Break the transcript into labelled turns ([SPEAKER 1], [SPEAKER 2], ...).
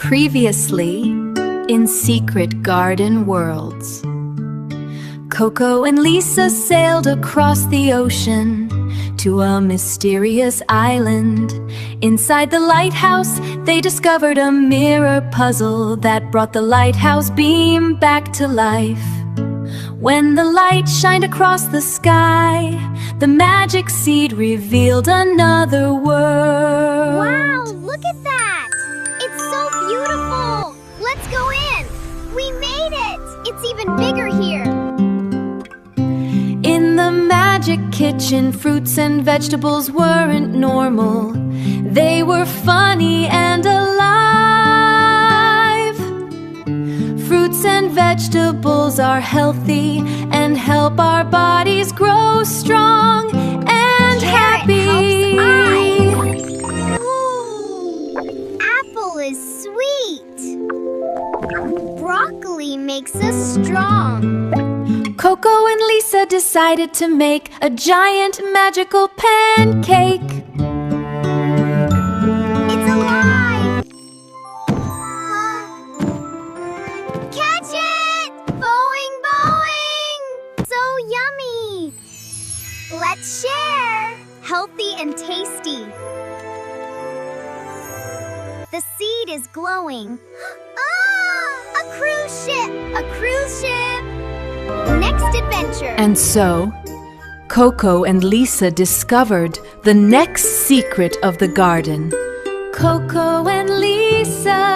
[SPEAKER 1] Previously in Secret Garden Worlds. Coco and Lisa sailed across the ocean to a mysterious island. Inside the lighthouse, they discovered a mirror puzzle that brought the lighthouse beam back to life. When the light shined across the sky, the magic seed revealed another world.
[SPEAKER 2] Wow, look at that! It's so beautiful! Let's go in! We made it! It's even bigger here!
[SPEAKER 1] In the magic kitchen, fruits and vegetables weren't normal. They were funny and alive. Fruits and vegetables are healthy and help our bodies grow strong and happy.
[SPEAKER 2] Ooh, apple is sweet. Broccoli makes us strong.
[SPEAKER 1] Coco and Lisa decided to make a giant magical pancake.
[SPEAKER 2] It's alive! Catch it! Boing, boing! So yummy! Let's share! Healthy and tasty. The seed is glowing. Ah! A cruise ship! A cruise ship! Next adventure!
[SPEAKER 1] And so, Coco and Lisa discovered the next secret of the garden. Coco and Lisa